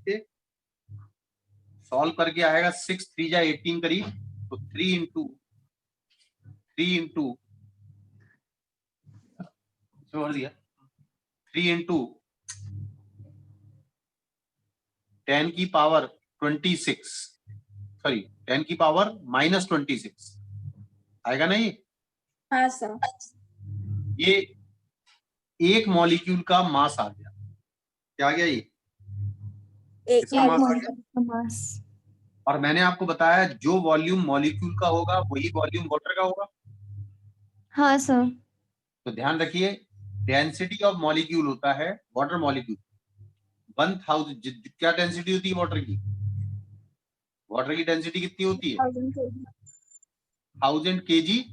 से सॉल्व करके आएगा 6 3 जा 18 करीब, तो 3 इंटू छोड़ दिया 3 इंटू 10 की पावर 26, सॉरी 10 की पावर -26 आएगा ना ये? हाँ सर। ये एक मॉलिक्यूल का मास आ गया। क्या आ गया ये? किसका मास आ गया? मास। और मैंने आपको बताया जो वॉल्यूम मॉलिक्यूल का होगा वही वॉल्यूम वाटर का होगा। हाँ सर। तो ध्यान रखिए, डेंसिटी ऑफ मॉलिक्यूल होता है वाटर मॉलिक्यूल 1000। क्या डेंसिटी होती है वाटर की? वाटर की डेंसिटी कितनी होती है? 1000 kg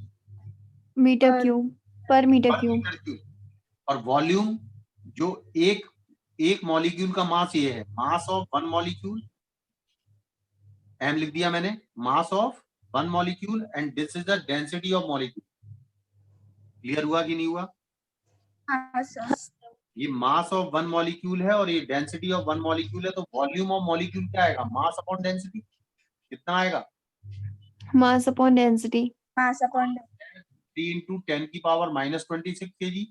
मीटर क्यूब पर मीटर क्यूब। और वॉल्यूम जो एक मॉलिक्यूल का मास ये है, mass of one molecule, M लिख दिया मैंने, mass of one molecule and this is the density of molecule. Clear हुआ कि नहीं हुआ? हाँ सर। ये मास ऑफ वन मॉलिक्यूल है और ये डेंसिटी ऑफ वन मॉलिक्यूल है, तो वॉल्यूम ऑफ मॉलिक्यूल क्या आएगा? Mass upon density. कितना आएगा? Mass upon density. Mass upon 3 into 10 की पावर -26 kg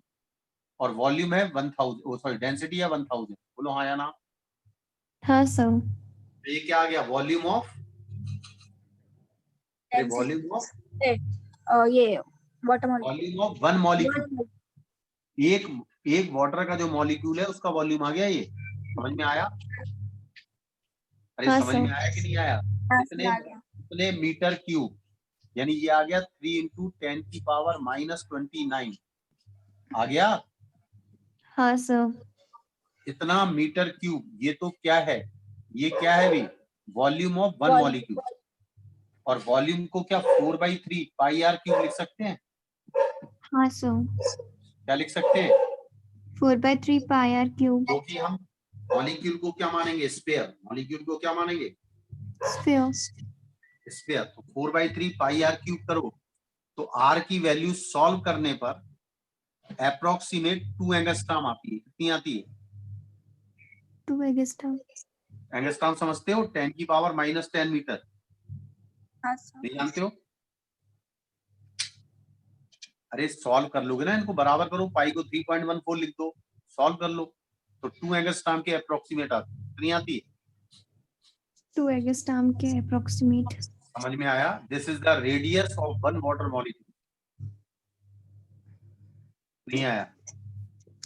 और वॉल्यूम है 1000, सॉरी डेंसिटी है 1000। बोलो हाँ या ना? हाँ सर। तो ये क्या आ गया? वॉल्यूम ऑफ, वॉल्यूम ऑफ, ये water molecule, volume of one molecule. एक वाटर का जो मॉलिक्यूल है उसका वॉल्यूम आ गया। ये समझ में आया? अरे हाँ समझ सर। में आया कि नहीं आया? कितने मीटर क्यूब, यानी ये आ गया 3 इंटू 10 की पावर -29 आ गया। हाँ सर। इतना मीटर क्यूब। ये तो क्या है? ये क्या है भाई? Volume of one molecule. और वॉल्यूम को क्या 4/3 पाई आर क्यूब लिख सकते हैं? हाँ सर। क्या लिख सकते हैं? 4/3 पाई आर क्यूब। क्योंकि हम मॉलिक्यूल को क्या मानेंगे? स्फीयर। मॉलिक्यूल को क्या मानेंगे? स्फीयर। स्फीयर। तो 4/3 पाई आर क्यूब करो तो आर की वैल्यू सॉल्व करने पर अप्रोक्सीमेट 2 एंगस्ट्रॉम आती है। कितनी आती है? 2 एंगस्ट्रॉम। एंगस्ट्रॉम समझते हो? 10 की पावर -10 मीटर। हाँ सर। नहीं जानते हो? अरे सॉल्व कर लोगे ना, इनको बराबर करो, पाई को 3.14 लिख दो, सॉल्व कर लो, तो 2 एंगस्ट्रॉम के अप्रोक्सीमेट आती है। कितनी आती है? 2 एंगस्ट्रॉम के अप्रोक्सीमेट। समझ में आया? This is the radius of one water molecule. नहीं आया?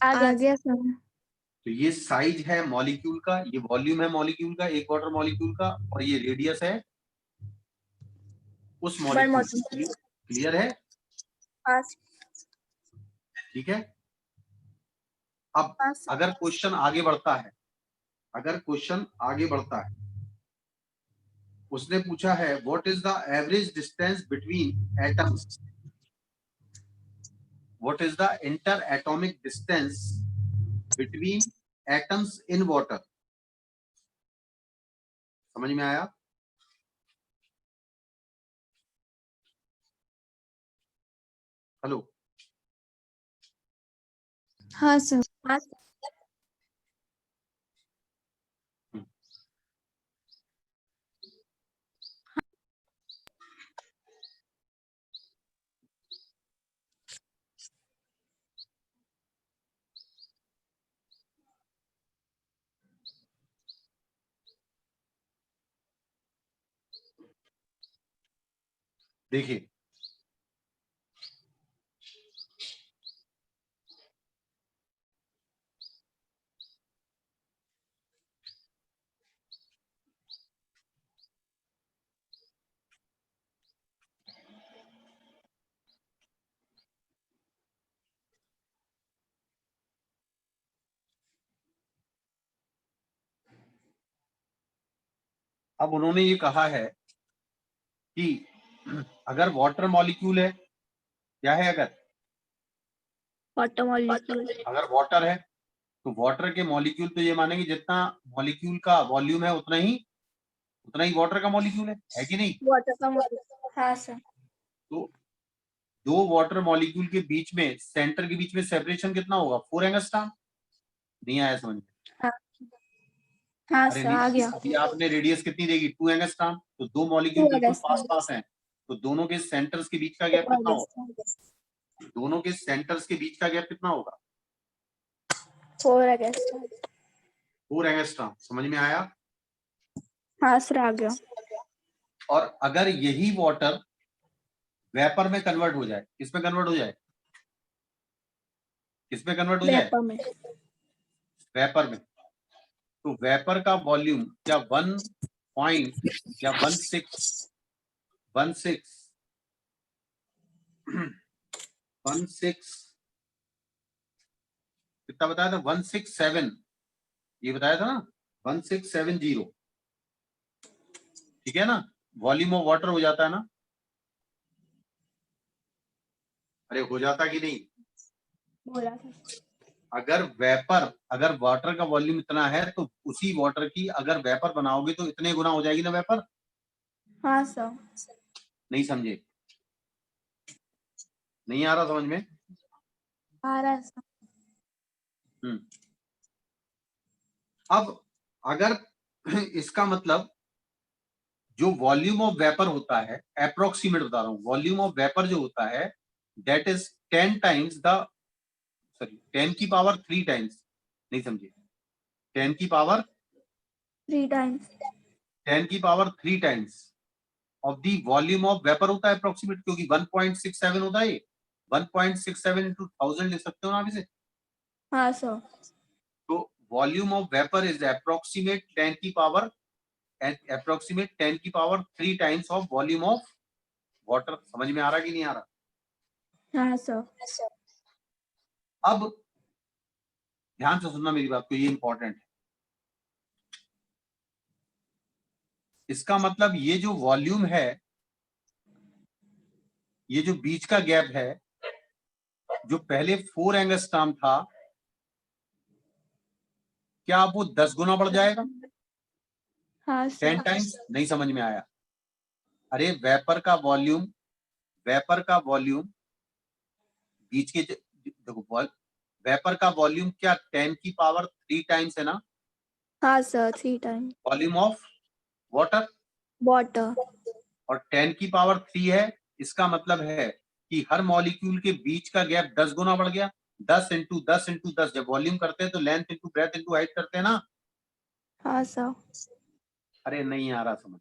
आ गया सर। तो ये साइज है मॉलिक्यूल का, ये वॉल्यूम है मॉलिक्यूल का, एक वाटर मॉलिक्यूल का, और ये रेडियस है उस मॉलिक्यूल की। क्लियर है? ठीक है। अब अगर क्वेश्चन आगे बढ़ता है, अगर क्वेश्चन आगे बढ़ता है, उसने पूछा है what is the average distance between atoms, what is the inter atomic distance between atoms in water. समझ में आया? हेलो? हाँ सर। देखिए, अब उन्होंने ये कहा है कि अगर वाटर मॉलिक्यूल है, क्या है? अगर वाटर मॉलिक्यूल, अगर वाटर है तो वाटर के मॉलिक्यूल तो ये मानेंगे जितना मॉलिक्यूल का वॉल्यूम है उतना ही वाटर का मॉलिक्यूल है कि नहीं? वाटर का मॉलिक्यूल। हाँ सर। तो दो वाटर मॉलिक्यूल के बीच में, सेंटर के बीच में सेपरेशन कितना होगा? 4 एंगस्ट्रॉम। नहीं आया समझ में? हाँ अरे सर आ नहीं, गया। अभी आपने रेडियस कितनी देगी 2 एंगस्ट्रॉम, तो दो मॉलिक्यूल 2 बिल्कुल एंगस्ट्रॉम। पास है, तो दोनों के सेंटर्स के बीच का गैप कितना होगा? दोनों के सेंटर्स के बीच का गैप कितना होगा? 4 एंगस्ट्रॉम। 4 एंगस्ट्रॉम। समझ में आया? हाँ सर आ गया। और अगर यही वाटर वेपर में कन्वर्ट हो जाए, किसमें कन्वर्ट हो जाए? किसमें कन्वर्ट हो जाए? वेपर में। वेपर में। तो वेपर का वॉल्यूम क्या 1 पॉइंट या 16 कितना बताया था? 167, ये बताया था ना, 1670। ठीक है ना? वॉल्यूम ऑफ वाटर हो जाता है ना? अरे हो जाता कि नहीं? बोला था। अगर वाटर का वॉल्यूम इतना है तो उसी वाटर की अगर वेपर बनाओगे तो इतने गुना हो जाएगी ना वेपर। हाँ सर। नहीं समझे? नहीं आ रहा समझ में? आ रहा है सर। अब अगर इसका मतलब जो वॉल्यूम ऑफ वेपर होता है, अप्रोक्सीमेट बता रहा हूं, वॉल्यूम ऑफ वेपर जो होता है that is 10 times the, sorry 10 की पावर 3 टाइम्स, नहीं समझे, 10 की पावर 3 टाइम्स। 10 की power 3 times of the volume of vapour होता है अप्रोक्सीमेट, क्योंकि 1.67 होता है, 1.67 इंटू 1000 लिख सकते हो ना आप इसे। हाँ सर। तो volume of vapour is approximate 10 की पावर, अप्रोक्सीमेट 10 की power 3 times of volume of water. समझ में आ रहा कि नहीं आ रहा? हाँ सर। अब ध्यान से सुनना मेरी बात को, ये इंपॉर्टेंट है। इसका मतलब ये जो वॉल्यूम है, ये जो बीच का गैप है, जो पहले 4 एंगस्ट्रॉम था, क्या अब वो 10 गुना बढ़ जाएगा? हाँ 10 सर। टाइम्स? नहीं समझ में आया? अरे वेपर का वॉल्यूम, वेपर का वॉल्यूम बीच के देखो, वेपर का वॉल्यूम क्या 10 की पावर 3 टाइम्स है ना हाँ sir 3 times. Volume of water, water. और 10 की पावर 3 है। इसका मतलब है कि हर मॉलिक्यूल के बीच का गैप 10 गुना बढ़ गया। 10 इंटू 10 इंटू 10, जब वॉल्यूम करते हैं तो length into breadth into height करते हैं ना। हाँ सर। अरे नहीं आ रहा समझ?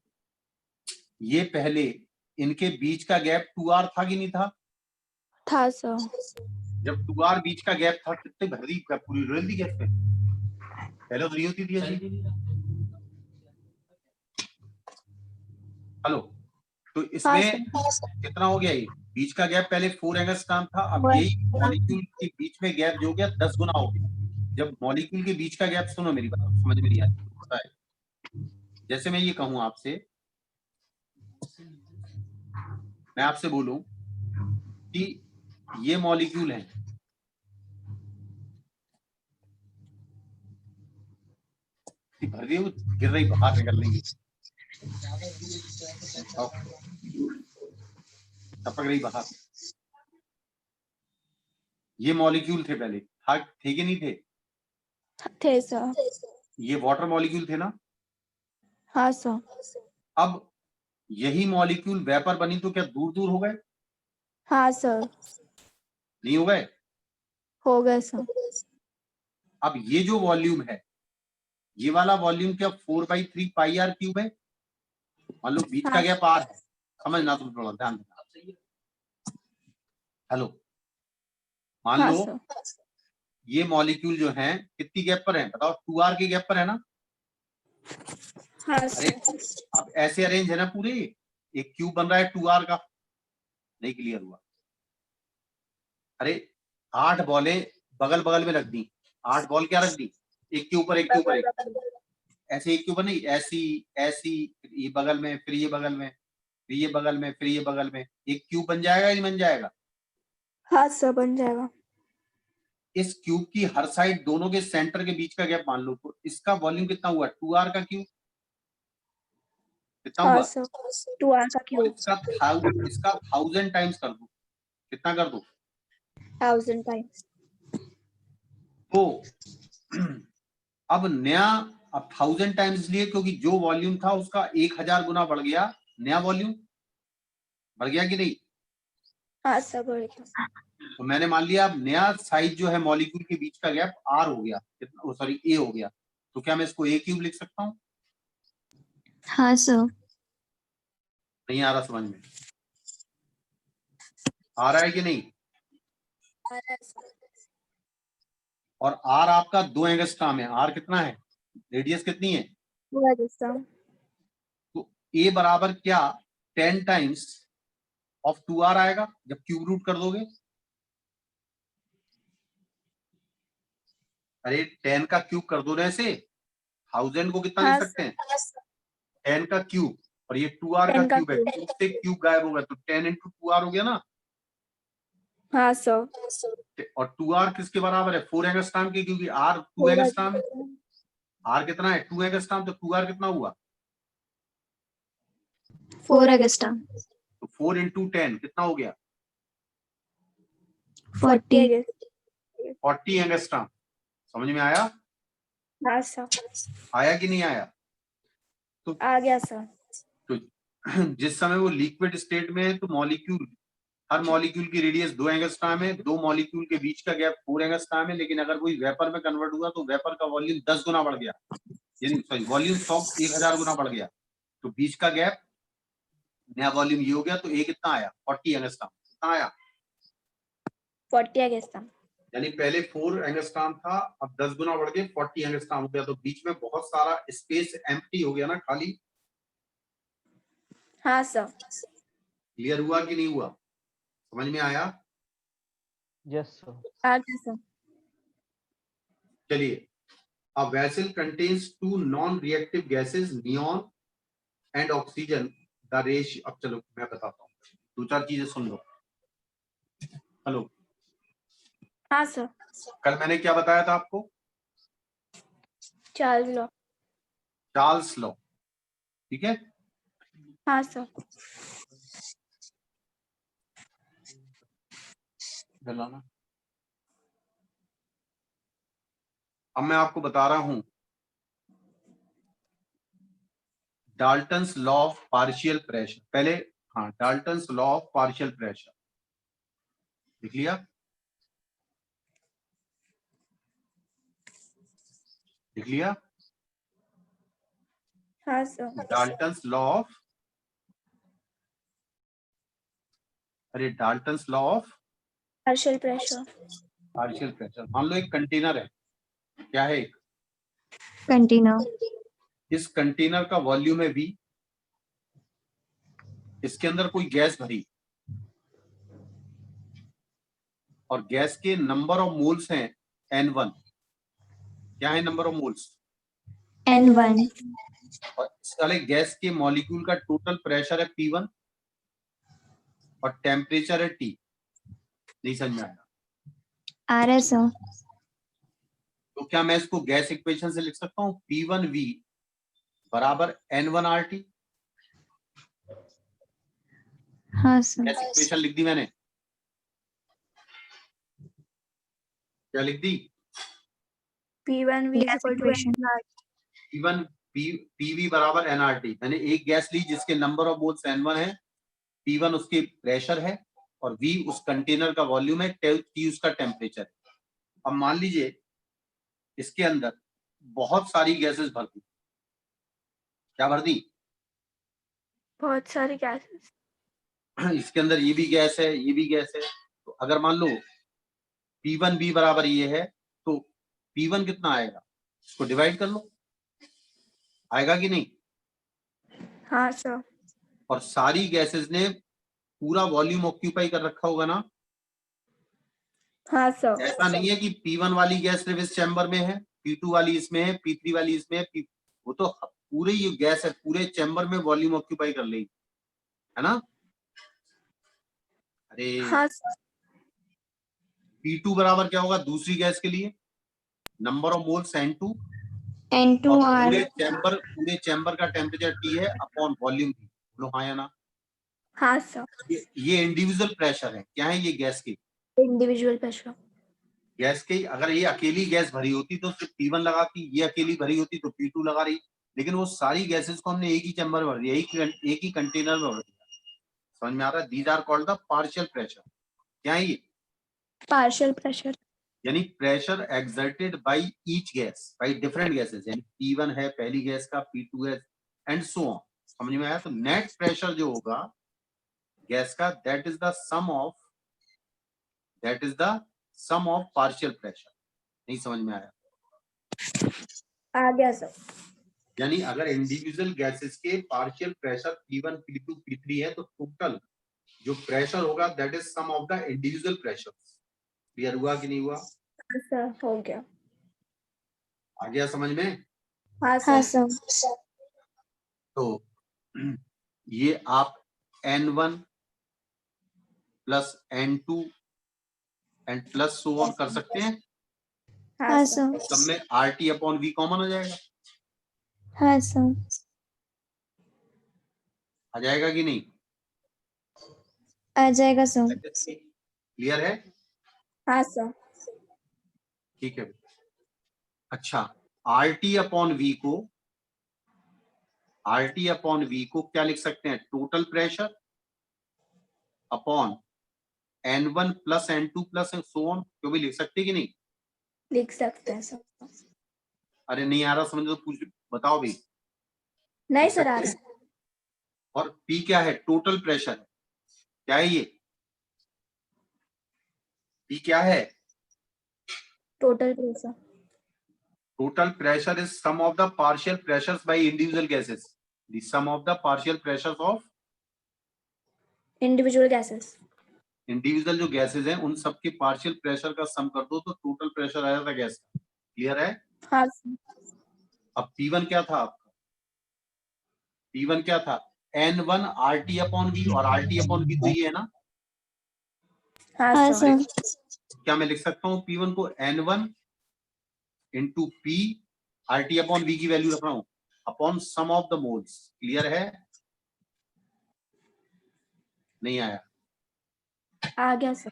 ये पहले इनके बीच का गैप 2r था कि नहीं था? था सर। जब 2r बीच का गैप था, कितने भर दी पूरी रेल दी गैप पे, पहले तो नहीं होती थी ऐसी। हेलो, तो हाँ इसमें सर। कितना हो गया? ये बीच का गैप पहले 4 एंगस्ट्रॉम था, अब वन। यही मॉलिक्यूल के बीच में गैप जो हो गया 10 गुना हो गया। जब मॉलिक्यूल के बीच का गैप, सुनो मेरी बात, समझ में नहीं आती पता है। जैसे मैं ये कहूं आपसे, मैं आपसे बोलूं कि ये मॉलिक्यूल है, भर रही है, वो गिर रही, बाहर निकल रही, टपक रही बाहर। ये मॉलिक्यूल थे पहले, थे कि नहीं थे? थे सर। ये वाटर मॉलिक्यूल थे ना? हाँ सर। अब यही मॉलिक्यूल वेपर बनी तो क्या दूर दूर हो गए? हाँ सर। नहीं हो गए? हो गए सर। अब ये जो वॉल्यूम है, ये वाला वॉल्यूम क्या 4/3 पाई आर क्यूब है? मान लो बीच का हाँ गैप आर है, समझना तुम थोड़ा ध्यान देना। हेलो, मान हाँ लो सर। ये मॉलिक्यूल जो है कितनी गैप पर है बताओ? 2r के गैप पर है ना? हाँ अरे सर। अब ऐसे अरेंज है ना पूरे, एक क्यूब बन रहा है 2r का। नहीं क्लियर हुआ? अरे 8 बॉलें बगल बगल में रख दी, 8 बॉल क्या रख दी, एक के ऊपर एक के ऊपर एक, ऐसे एक के ऊपर नहीं, ऐसी ऐसी, ये बगल में, फिर ये बगल में, फिर ये बगल में, फिर ये बगल में, एक क्यूब बन जाएगा या नहीं बन जाएगा? हाँ सर बन जाएगा। इस क्यूब की हर साइड दोनों के सेंटर के बीच का गैप मान लो, तो इसका वॉल्यूम कितना हुआ? 2r का क्यूब। कितना हाँ हुआ? सर 2r का और क्यूब। इसका 1000 टाइम्स कर दो, कितना कर दो? 1000 टाइम्स। तो अब नया अब 1000 टाइम्स इसलिए क्योंकि जो वॉल्यूम था उसका 1000 गुना बढ़ गया, नया वॉल्यूम बढ़ गया कि नहीं? हाँ सर बढ़ गया। तो मैंने मान लिया अब नया साइज जो है मॉलिक्यूल के बीच का गैप आर हो गया, कितना, सॉरी ए हो गया, तो क्या मैं इसको ए क्यूब लिख सकता हूँ? हाँ सर। नहीं आ रहा समझ में? आ रहा है कि नहीं? आ रहा है सर। और आर आपका 2 एंगस्ट्रॉम है, आर कितना है, रेडियस कितनी है? पूरा जैसा। तो ए बराबर क्या 10 टाइम्स ऑफ 2r आएगा जब क्यूब रूट कर दोगे। अरे 10 का क्यूब कर दो ना ऐसे, 1000 को कितना लिख हाँ सकते हैं? सर 10 का क्यूब, और ये 2r का 10 का क्यूब है, क्यूब। क्यूब से क्यूब गायब होगा तो 10 इंटू 2r हो गया ना। हाँ सर और 2r किसके बराबर है? 4 एंगस्ट्रॉम के, क्योंकि r 2 पूरा एंगस्ट्रॉम है। जैसा। r कितना है? 2 एंगस्ट्रॉम, तो 2r कितना हुआ? 4 एंगस्ट्रॉम। तो 4 इंटू 10 कितना हो गया? 40। 40 एंगस्ट्रॉम। समझ में आया? हाँ सर आया कि नहीं आया? तो आ गया सर। तो जिस समय वो लिक्विड स्टेट में है तो मॉलिक्यूल, हर मॉलिक्यूल की रेडियस 2 एंगस्ट्रॉम है, दो मॉलिक्यूल के बीच का गैप 4 एंगस्ट्रॉम है, लेकिन अगर कोई वेपर में कन्वर्ट हुआ तो वेपर का वॉल्यूम 10 गुना बढ़ गया, यानी सॉरी वॉल्यूम 1000 गुना बढ़ गया, तो बीच का गैप, नया वॉल्यूम ये हो गया, तो ए कितना आया? 40 एंगस्ट्रॉम। कितना आया? 40 आ गया सर। यानी पहले 4 एंगस्ट्रॉम था, अब 10 गुना बढ़ के 40 एंगस्ट्रॉम हो गया, तो बीच में बहुत सारा स्पेस एम्प्टी हो गया ना, खाली। हाँ सर। क्लियर हुआ कि नहीं हुआ? समझ में आया? Yes sir. आ गया सर। चलिए, a vessel contains two non-reactive gases, neon and oxygen. The ratio, अब चलो मैं बताता हूँ, दो चार चीजें सुन लो। हेलो, हाँ सर। कल मैंने क्या बताया था आपको? Charles law. चार्ल्स लॉ, ठीक है? हाँ सर। डलाना। अब मैं आपको बता रहा हूं Dalton's law of partial pressure. पहले, हाँ, Dalton's law of partial pressure लिख लिया? लिख लिया? हाँ सर। डाल्टन्स लॉ ऑफ, अरे Dalton's law of partial pressure. Partial pressure. मान लो एक कंटेनर है, क्या है? एक कंटेनर। इस कंटेनर का वॉल्यूम है V, इसके अंदर कोई गैस भरी और गैस के नंबर ऑफ मोल्स हैं N1। क्या है नंबर ऑफ मोल्स? N1। और इस वाले गैस के मॉलिक्यूल का टोटल प्रेशर है P1 और टेम्परेचर है T। नहीं समझ में आया? आ रहा है सर। तो क्या मैं इसको गैस इक्वेशन से लिख सकता हूँ? P1V बराबर N1RT। हाँ सर। गैस इक्वेशन लिख दी मैंने। क्या लिख दी? P1V gas equal to equation. P1 PV बराबर NRT। मैंने एक गैस ली जिसके नंबर ऑफ मोल्स N1 है, P1 उसके प्रेशर है और V उस कंटेनर का वॉल्यूम है, T उसका टेम्परेचर है। अब मान लीजिए इसके अंदर बहुत सारी गैसेस भर दी। क्या भर दी? बहुत सारी गैसेस। इसके अंदर ये भी गैस है, ये भी गैस है। तो अगर मान लो P1V बराबर ये है तो P1 कितना आएगा? इसको डिवाइड कर लो, आएगा कि नहीं? हाँ सर। और सारी गैसेस ने पूरा वॉल्यूम ऑक्यूपाई कर रखा होगा ना? हाँ सर। ऐसा नहीं है कि P1 वाली गैस सिर्फ इस चैम्बर में है, P2 वाली इसमें है, P3 वाली इसमें है, वो तो पूरे ये गैस है, पूरे चैम्बर में वॉल्यूम ऑक्यूपाई कर लेगी, है ना? अरे हाँ सर। P2 बराबर क्या होगा दूसरी गैस के लिए? Number of moles N2 N2 और R। पूरे चैम्बर का टेम्परेचर T है अपॉन वॉल्यूम T। बोलो हाँ या ना? हाँ सर। ये इंडिविजुअल प्रेशर है, क्या है ये गैस की? Individual pressure. गैस के, अगर ये अकेली गैस भरी होती तो सिर्फ P1 लगा की, ये अकेली भरी होती तो P2 लगा रही, लेकिन वो सारी गैसेस को हमने एक ही चैम्बर भर दिया, एक ही कंटेनर में भर दिया। समझ में आ रहा है? These are called the partial pressure. क्या है ये? Partial pressure. यानी pressure exerted by each gas, by different gases, यानी P1 है पहली गैस का, P2 है, एंड सो ऑन। समझ में आया? तो नेट प्रेशर जो होगा गैस का, that is the sum of partial pressure. नहीं समझ में आया? आ गया सर। यानी अगर इंडिविजुअल गैसेस के partial pressure P1, P2, P3 है तो टोटल जो प्रेशर होगा that is sum of the individual pressure. Clear हुआ कि नहीं हुआ? हाँ सर, हो गया। आ गया समझ में? हाँ हाँ सर। सर। तो ये आप N1 plus N2 and plus so on कर सकते हैं। हाँ हाँ सर। सर। सब में RT अपॉन V कॉमन हो जाएगा। हाँ सर। आ जाएगा कि नहीं? आ जाएगा सर। क्लियर है? हाँ सर। ठीक है। अच्छा, RT अपॉन V को क्या लिख सकते हैं? Total pressure upon N1 plus N2 plus so on, क्यों भी लिख सकते कि नहीं? लिख सकते हैं सर। अरे नहीं आ रहा समझ तो पूछ बताओ भी। नहीं लिख सर, आ सकते हैं? रहा। और P क्या है? Total pressure. क्या है ये? P क्या है? Total pressure. Total pressure is sum of the partial pressures by individual gases. The sum of the partial pressures of individual gases. Individual जो गैसेस हैं उन सबके पार्शियल प्रेशर का सम कर दो तो टोटल प्रेशर आ जाता है गैस का। क्लियर है? हाँ सर। अब P1 क्या था आपका? P1 क्या था? N1 RT अपॉन V, और RT अपॉन V तो ये है ना? हाँ हाँ सर। सर। क्या मैं लिख सकता हूँ P1 को N1 into P RT upon V की वैल्यू रख रहा हूँ upon sum of the moles. Clear है? नहीं आया? आ गया सर।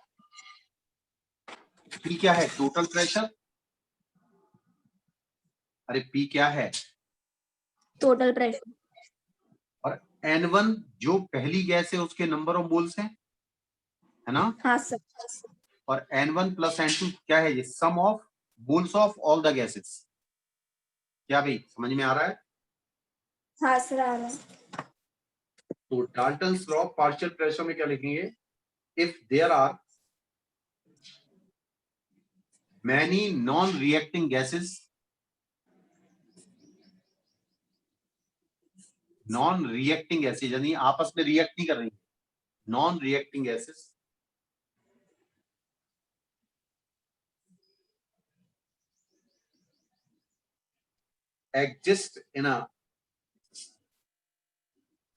P क्या है? Total pressure. अरे P क्या है? Total pressure. और N1 जो पहली गैस है उसके नंबर ऑफ मोल्स हैं, है ना? हाँ सर। और N1 प्लस N2 क्या है? ये sum of moles of all the gases. क्या भाई समझ में आ रहा है? हाँ सर, आ रहा है। तो Dalton's law of partial pressure में क्या लिखेंगे? If there are many non reacting gases, यानी आपस में रिएक्ट नहीं कर रही, non reacting gases exist in a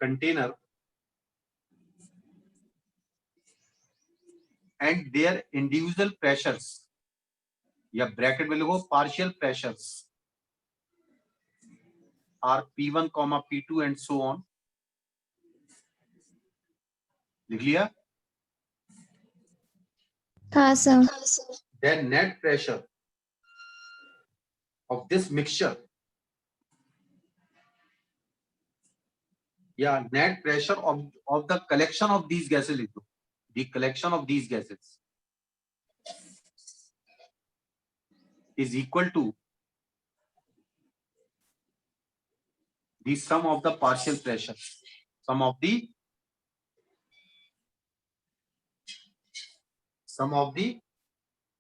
container and their individual pressures, या ब्रैकेट में लिखो partial pressures, are P1, P2 and so on. लिख लिया? हाँ sir. Then net pressure of this mixture, या net pressure of the collection of these gases लिख दो, the collection of these gases is equal to the sum of the partial pressure, sum of the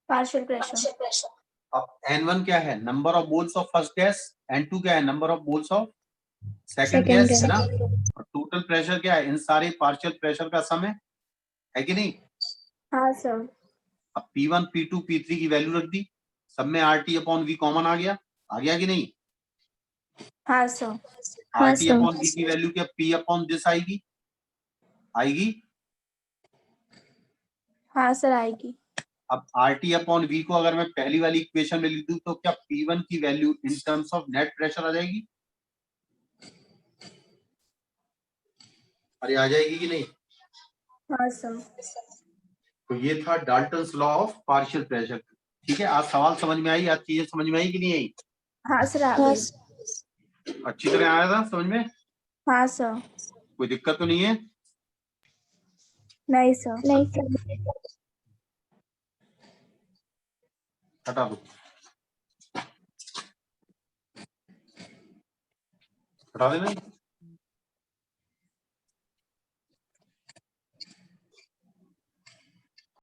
partial pressure. अब N1 क्या है? Number of moles of first gas. N2 क्या है? Number of moles of second Second gas, है gas। ना? और total pressure क्या है? इन सारे पार्शियल प्रेशर का सम है कि नहीं? हाँ सर। अब P1, P2, P3 की वैल्यू रख दी, सब में RT अपॉन V कॉमन आ गया कि नहीं? हाँ सर। हाँ RT सर। अपॉन V की वैल्यू क्या? P अपॉन दिस आएगी। हाँ सर, आएगी। अब RT अपॉन V को अगर मैं पहली वाली इक्वेशन में लिख दूं तो क्या P1 की value in terms of net pressure आ जाएगी? अरे आ जाएगी कि नहीं? हाँ सर। तो ये था Dalton's law of partial pressure. ठीक है, आज सवाल समझ में आई, आज चीजें समझ में आई कि नहीं आई? हाँ सर आ हाँ गई। अच्छी तरह आया था समझ में? हाँ सर। कोई दिक्कत तो नहीं है? नहीं सर। नहीं सर। हटा दो, हटा देना।